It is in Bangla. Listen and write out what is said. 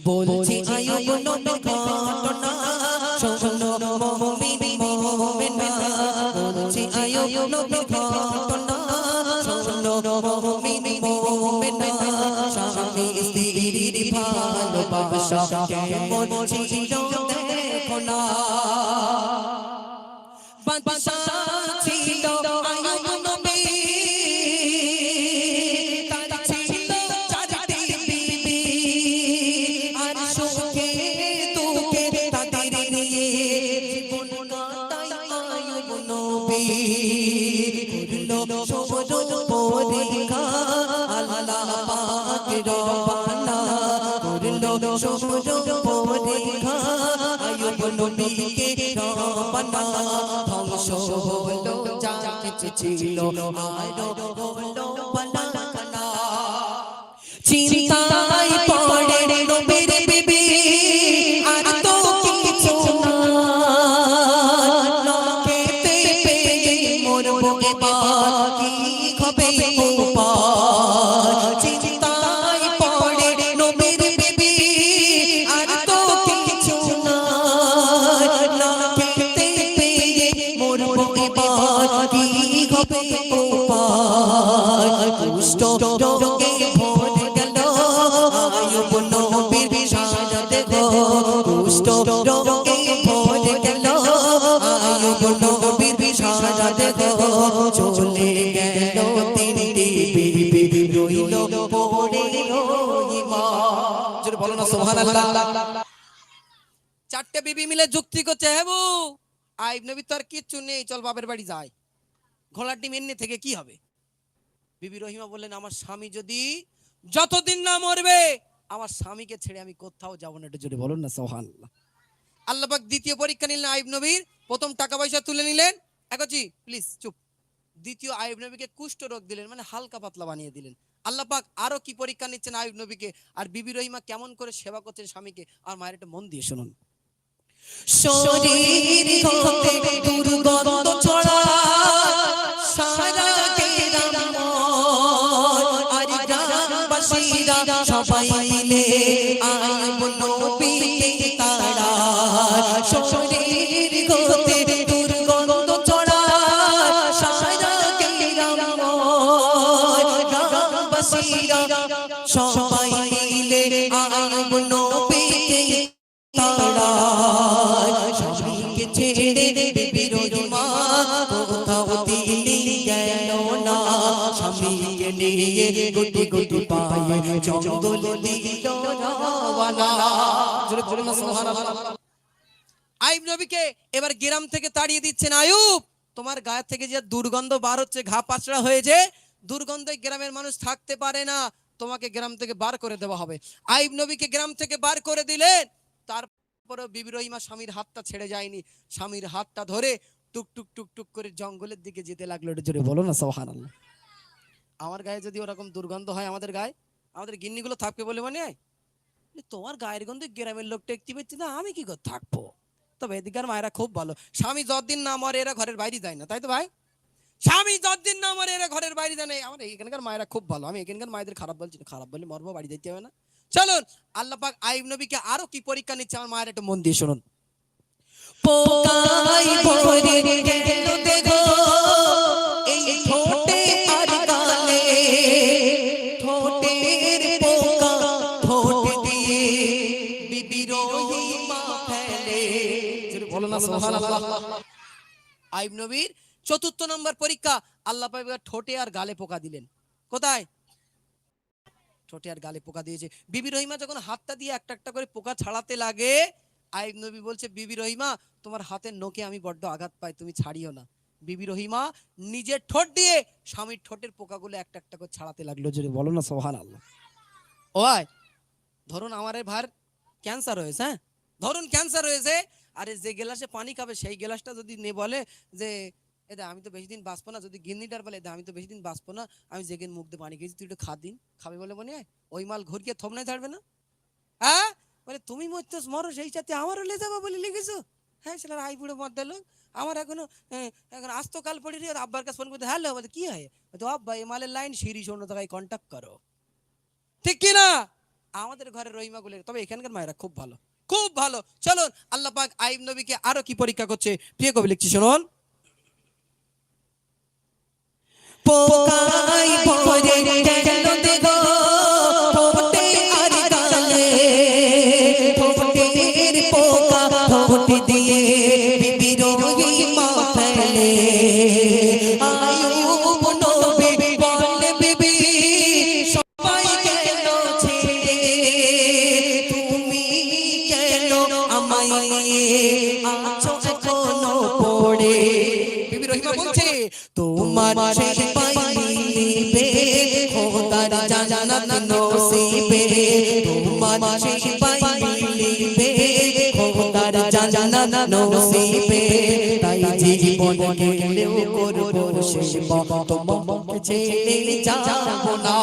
বলছি আয়ুব নবীর ঘটনা শোনো মুমিন মুমিনা বলছি আয়ুব নবীর ঘটনা শোনো মুমিন মুমিনা স্বামী স্ত্রীর ভালোবাসা কেমন ছিল দেখো না বাদশা ছিল আয়ুব নবী তার ছিল চারটি বিবি আর সুখে দুঃখে তাদের নিয়ে জীবন কাটায় আয়ুব নবী করলো সবর পরীক্ষা আল্লাহ পাক রব্বানা করলো সবর পরীক্ষা আয়ুব নবীকে রব্বানা ধ্বংস হলো যা কিছু ছিল আরো হলো বালাকানা চিন্তায় পড়ে নবীর বিবি আর তো কিছু না খেতে পেয়ে মরবো এবার কি হবে উপায় চিন্তায় পড়ে নবীর বিবি আর তো কিছু না খেতে পেয়ে মরবো এবার কি হবে উপায় কুষ্ঠ রোগে ভরে গেল আয়ুব নবীর সারা দেহ কুষ্ঠ রোগে ভরে গেল আয়ুব নবীর সারা দেহ চলে গেল তিনটি বিবি রইল পড়ে ঈমান জোরে বলো না সুবহানাল্লাহ চারটে বিবি মিলে যুক্তি করছে হেবু আয়ুব নবী তো আর কিচ্ছু নেই চল বাপের বাড়ি যাই ঘোড়ার ডিম এমনি থেকে কি হবে বিবি রহিমা বললেন আমার স্বামী যদি যতদিন না মরবে আমার স্বামীকে ছেড়ে আমি কোথাও যাব না একটু জোরে বলুন না সুবহানাল্লাহ আল্লাহ পাক দ্বিতীয় পরীক্ষা নিলেন আয়ুব নবীর প্রথম টাকা পয়সা তুলে নিলেন একজি প্লিজ চুপ দ্বিতীয় আয়ুব নবীকে কুষ্ঠ রোগ দিলেন মানে হালকা পাতলা বানিয়ে দিলেন আল্লাহ পাক আরো কি পরীক্ষা নিচ্ছেন আয়ুব নবীকে আর বিবি রহিমা কেমন করে সেবা করছেন স্বামীকে আর মায়ের একটা মন দিয়ে শুনুন শরীর হতে দুর্গন্ধ ছড়ায় সারা গ্রাম আর গ্রামবাসীরা সবাই মিলে আয়ুব নবীকে তাড়ায় শরীর হতে দুর্গন্ধ ছড়ায় সারা গ্রাম গ্রামবাসীরা সবাই মিলে আয়ুব নবীকে তাড়ায় স্বামীকে ছেড়ে বিবি রহিমা কোথাও দিল্লি গেল না স্বামীকে নিয়ে গুটি গুটি পায়ে জঙ্গল দিল রওনা জোরে বলুন না সুবহানাল্লাহ আয়ুব নবীকে এবার গ্রাম থেকে তাড়িয়ে দিচ্ছেন আয়ুব তোমার গায়ে থেকে যে দুর্গন্ধ বার হচ্ছে ঘা পাচড়া হয়েছে দুর্গন্ধে গ্রামের মানুষ থাকতে পারে না তোমাকে গ্রাম থেকে বার করে দেওয়া হবে আয়ুব নবীকে গ্রাম থেকে বার করে দিলেন তারপরে বিবি রহিমা স্বামীর হাতটা ছেড়ে যায়নি স্বামীর হাতটা ধরে টুক টুক টুক টুক করে জঙ্গলের দিকে যেতে লাগলো এটা জোরে বলো না সুবহানাল্লাহ আমার গায়ে যদি ওরকম দুর্গন্ধ হয় আমাদের গায়ে আমাদের গিন্নিগুলো থাকবে বলে মনে হয় তোমার গায়ের গন্ধে গ্রামের লোকটা একটি পেয়েছে না আমি কি করে থাকবো তবে এদিকার মায়েরা খুব ভালো স্বামী যতদিন না মরে এরা ঘরের বাইরে যায় না তাই তো ভাই স্বামী যতদিন না মরে এরা ঘরের বাইরে যায় না আমার এখানকার মায়েরা খুব ভালো আমি এখানকার মায়েদের খারাপ বলছি না খারাপ বলে মরবো বাড়ি যেতে হবে না চলুন আল্লাহ পাক আয়ুব নবীকে আরো কি পরীক্ষা নিচ্ছে আমার মায়ের একটু মন দিয়ে শুনুন পোকাই ভরে গেল দেখো এই ঠোঁটে আর গালে ঠোঁটের পোকা ঠোঁট দিয়ে বিবি রহিমা ফেলে জোরে বলো না সুবহানাল্লাহ আয়ুব নবীর চতুর্থ নম্বর পরীক্ষা আল্লাহ পাক ঠোঁটে আর গালে পোকা দিলেন কোথায় ঠোঁটে আর গালে পোকা দিয়েছে বিবি রহিমা যখন হাতটা দিয়ে একটা একটা করে পোকা ছাড়াতে লাগে আয়ুব নবী বলছে বিবি রহিমা তোমার হাতের নখে আমি বড্ড আঘাত পাই তুমি ছাড়িও না বিবি রহিমা নিজের ঠোঁট দিয়ে স্বামীর ঠোঁটের পোকাগুলো একটা একটা করে ছাড়াতে লাগলো জোরে বলো না সুবহানাল্লাহ ওই ধরুন আমার ভার ক্যান্সার হয়েছে হ্যাঁ ধরুন ক্যান্সার হয়েছে আরে যে গ্লাসে পানি খাবে সেই গ্লাসটা যদি নে বলে যে এদা আমি তো বেশি দিন বাঁচবো না যদি গিন্নিটার বলে এদা আমি তো বেশি দিন বাঁচবো না আমি জেগের মুখ দিয়ে পানি খেয়েছি তুই একটু খা দিন খাবে বলে মনে হয় ওই মাল ঘুরিয়ে থমনে ছাড়বে না হ্যাঁ বলে তুমি মরতে মরো সেই সাথে আমারও লে যাবো বলে লিখেছো হ্যাঁ সেটা আই বুড়ো মর দিল আমার এখনো এখন আজ তো কাল পড়ে আর আব্বার কাছে ফোন করতে হ্যালো বলতে কি হয় তো আব্বা এই মালের লাইন সিঁড়ি শূন্য টাকায় কন্ট্যাক্ট করো ঠিক কি না আমাদের ঘরের রহিমাগুলের, তবে এখানকার মায়েরা খুব ভালো, খুব ভালো। চলুন আল্লাহ পাক আইব নবীকে আরো কি পরীক্ষা করছে, প্রিয় কবি লিখছি শুনুন। পোকাই পরে গেল দেখো ফোটে আর গালে, ফোটের পোকা ফোট দিয়ে বিবির রহিমা ফেলে। আয়ুব নবী বলে বিবি সবাই গেল ছেড়ে, তুমি কেন আমায় নিয়ে আছো এখনো পড়ে। বিবি রহিমা বলছে তোমার সেই পাইবে খোদার জান্নাত নসিবে, তোমার সেই পাইবে খোদার জান্নাত নসিবে। তাই জীবন গেলেও করব সেবা, তোমাকে ছেড়ে যাব না।